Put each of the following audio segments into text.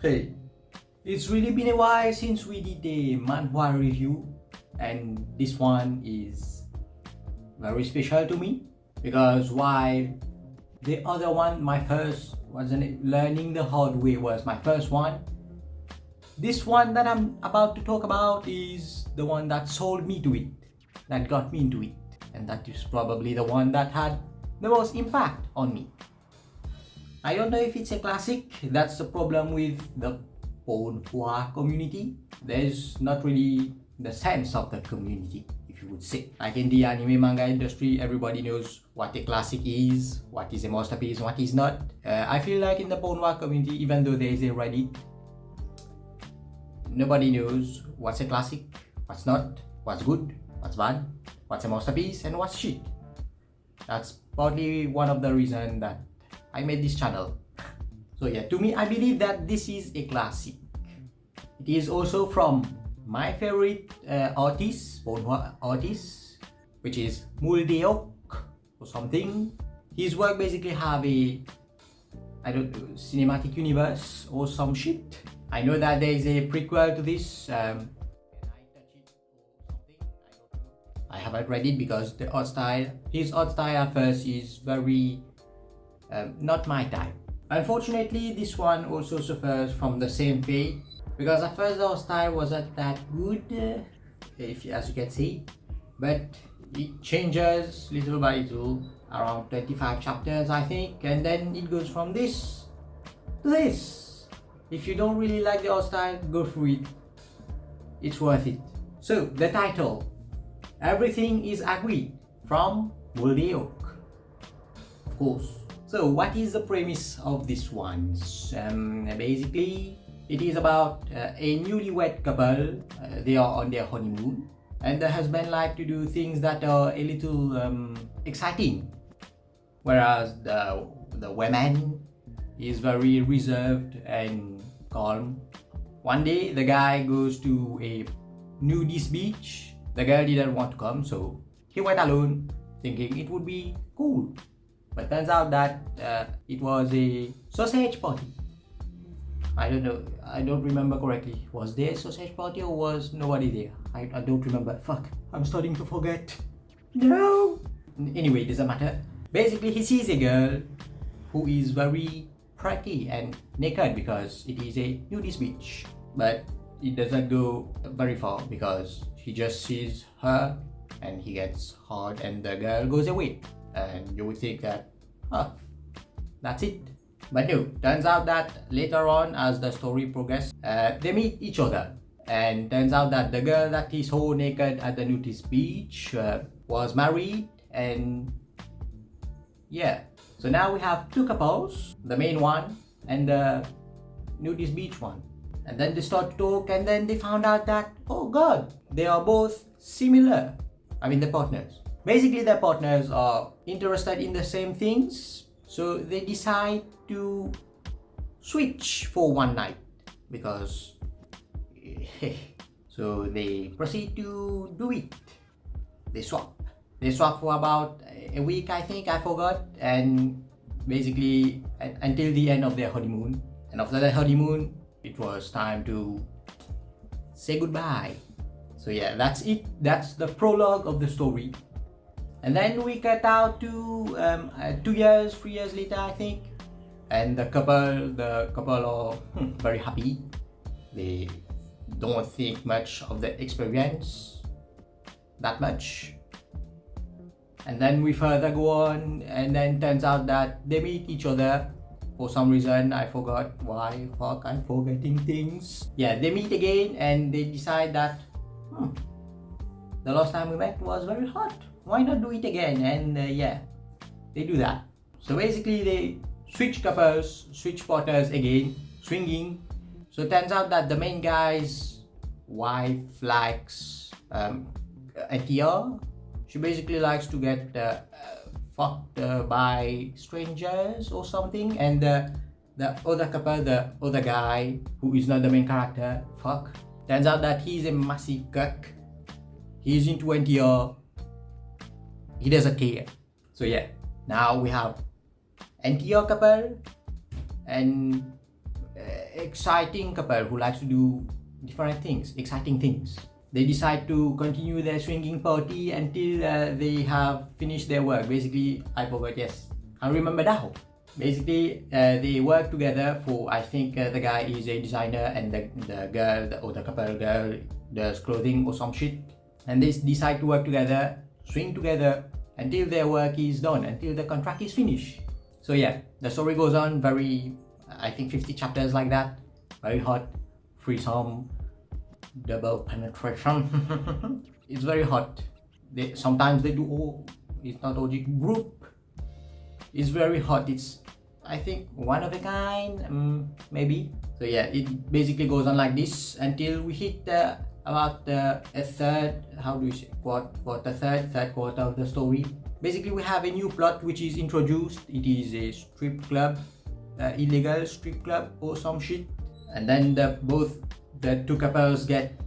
Hey, it's really been a while since we did a manhwa review, and this one is very special to me because while the other one, my first wasn't learning the hard way, was my first one. This one that I'm about to talk about is the one that sold me to it, that got me into it, and that is probably the one that had the most impact on me. I don't know if it's a classic. That's the problem with the Manhwa community. There's not really the sense of the community, if you would say. Like in the anime manga industry, everybody knows what a classic is, what is a masterpiece, what is not. I feel like in the Manhwa community, even though there is a Reddit, nobody knows what's a classic, what's not, what's good, what's bad, what's a masterpiece, and what's shit. That's probably one of the reasons that I made this channel. So yeah, to me, I believe that this is a classic. It is also from my favorite artist, Manhwa artist, which is Awoke or something. His work basically have a, I don't know, cinematic universe or some shit. I know that there is a prequel to this. Can I touch it or something? I don't know. I haven't read it because the art style, his art style at first is very not my type. Unfortunately, this one also suffers from the same fate because at first the style wasn't that good, as you can see, but it changes little by little, around 25 chapters I think, and then it goes from this to this. If you don't really like the art style, go through it. It's worth it. So the title, Everything is Agreed, from Awoke, of course. So what is the premise of this one? Basically, it is about a newlywed couple. They are on their honeymoon, and the husband like to do things that are a little exciting, whereas the woman is very reserved and calm. One day, the guy goes to a nudist beach. The girl didn't want to come, so he went alone, thinking it would be cool. But turns out that it was a sausage party. I don't know, I don't remember correctly. Was there a sausage party or was nobody there? I don't remember. Fuck, I'm starting to forget. No! Anyway, it doesn't matter. Basically, he sees a girl who is very pretty and naked because it is a nudist beach. But it doesn't go very far because he just sees her and he gets hard and the girl goes away. And you would think that, oh, that's it. But no, turns out that later on as the story progresses, they meet each other. And turns out that the girl that he saw naked at the nudist beach was married, and yeah. So now we have two couples, the main one and the nudist beach one. And then they start to talk and then they found out that, oh god, they are both similar. I mean, the partners. Basically, their partners are interested in the same things, so they decide to switch for one night because so they proceed to do it. They swap for about a week, I think, I forgot, and basically until the end of their honeymoon. And after the honeymoon, it was time to say goodbye. So yeah, that's it. That's the prologue of the story. And then we cut out to 3 years later, I think, and the couple are very happy. They don't think much of the experience that much. And then we further go on, and then turns out that they meet each other for some reason. I forgot why. Fuck, I'm forgetting things. Yeah, they meet again and they decide that the last time we met was very hot. Why not do it again? And yeah, they do that. So basically they switch couples, switch partners again, swinging. So it turns out that the main guy's wife likes Atia. She basically likes to get fucked by strangers or something. And the other couple, the other guy who is not the main character, fuck. Turns out that he's a massive cuck. He's into Atia. He doesn't care. So yeah, now we have Atia couple and exciting couple who likes to do different things, exciting things. They decide to continue their swinging party until they have finished their work. Basically, I forgot, yes, I remember now. Basically, they work together for, I think the guy is a designer and the girl, or the couple girl does clothing or some shit. And they decide to work together, swing together until their work is done, until the contract is finished. So yeah, the story goes on very, I think 50 chapters like that. Very hot, threesome, double penetration. It's very hot. Sometimes they do all, it's not OG group. It's very hot. It's, I think, one of a kind, maybe. So yeah, it basically goes on like this until we hit about a third, how do you say, third quarter of the story. Basically, we have a new plot which is introduced. It is a strip club, illegal strip club or some shit. And then both the two couples get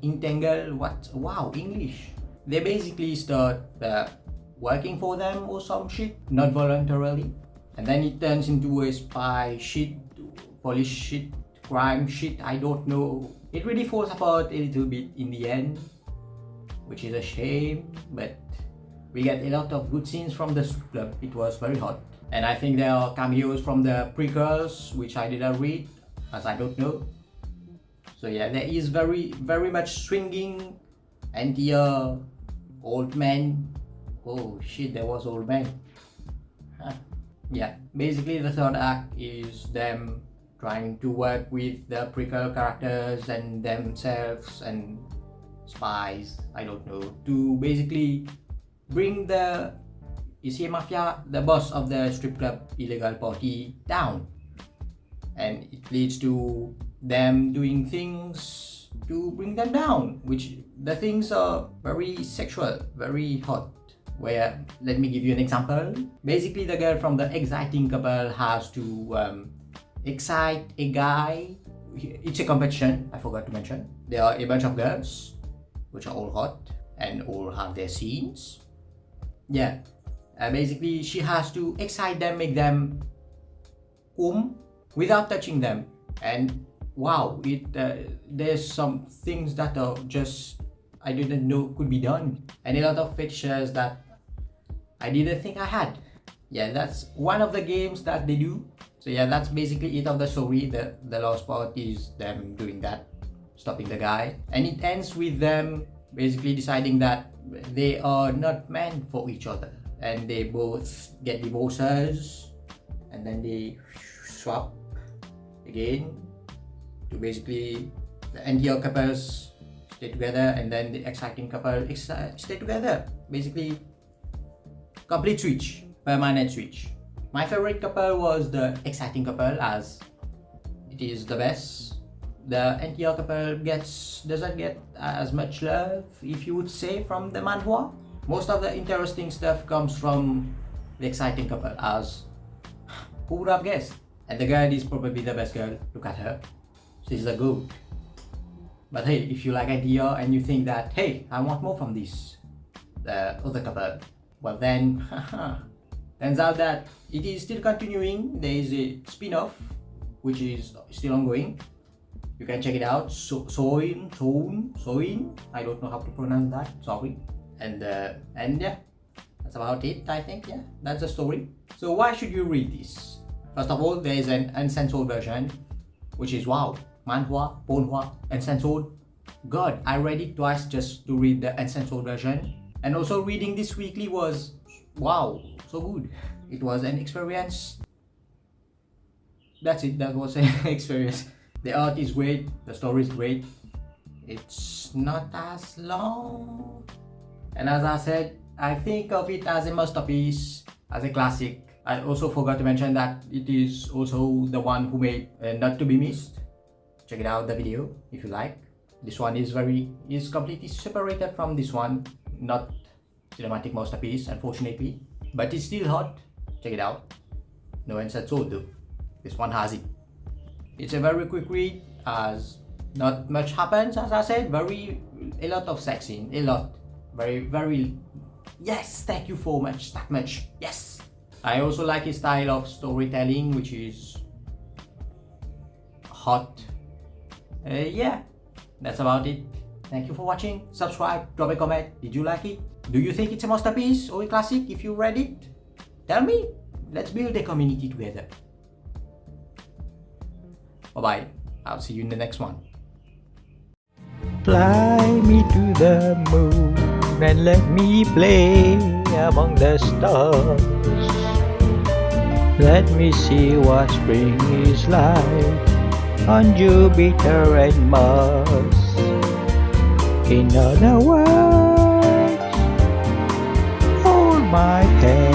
entangled. Wow, English. They basically start working for them or some shit, not voluntarily. And then it turns into a spy shit, police shit, crime shit, I don't know. It really falls apart a little bit in the end, which is a shame, but we get a lot of good scenes from the strip club. It was very hot. And I think there are cameos from the prequels, which I didn't read, as I don't know. So yeah, there is very much swinging and the old man. Oh shit, there was old man. Yeah, basically the third act is them trying to work with the prequel characters and themselves and spies, I don't know, to basically bring the Issei Mafia, the boss of the strip club illegal party, down. And it leads to them doing things to bring them down, which the things are very sexual, very hot. Where, let me give you an example. Basically, the girl from the exciting couple has to excite a guy. It's a competition, I forgot to mention. There are a bunch of girls, which are all hot and all have their scenes. Yeah, basically she has to excite them, make them without touching them. And wow, there's some things that are just, I didn't know could be done. And a lot of features that I didn't think I had. Yeah, that's one of the games that they do. So yeah, that's basically it of the story. The last part is them doing that, stopping the guy. And it ends with them basically deciding that they are not meant for each other. And they both get divorces. And then they swap again to basically the NTR couples stay together, and then the exciting couple stay together. Basically, complete switch, permanent switch. My favorite couple was the exciting couple, as it is the best. The NTR couple doesn't get as much love, if you would say, from the manhwa. Most of the interesting stuff comes from the exciting couple, as who would have guessed? And the girl is probably the best girl. Look at her. She's a goat. But hey, if you like idea and you think that, hey, I want more from this, the other couple, well then, turns out that it is still continuing. There is a spin-off, which is still ongoing. You can check it out. Soin, I don't know how to pronounce that, sorry. And yeah, that's about it, I think. Yeah, that's the story. So why should you read this? First of all, there is an uncensored version, which is wow. Manhwa, Ponhwa, uncensored. God, I read it twice just to read the uncensored version. And also reading this weekly was wow, so good. It was an experience. That's it, that was an experience. The art is great, the story is great. It's not as long. And as I said, I think of it as a masterpiece, as a classic. I also forgot to mention that it is also the one who made Not to Be Missed. Check it out, the video, if you like. This one is completely separated from this one. Not cinematic masterpiece, unfortunately, but it's still hot. Check it out. No uncensored though. This one has it. It's a very quick read, as not much happens, as I said. A lot of sex scene, a lot. Very, yes, thank you for that much, yes. I also like his style of storytelling, which is hot. Yeah, that's about it. Thank you for watching. Subscribe, drop a comment. Did you like it? Do you think it's a masterpiece or a classic? If you read it, tell me. Let's build a community together. Bye bye. I'll see you in the next one. Fly me to the moon and let me play among the stars. Let me see what spring is like on Jupiter and Mars. In other words, hold my hand.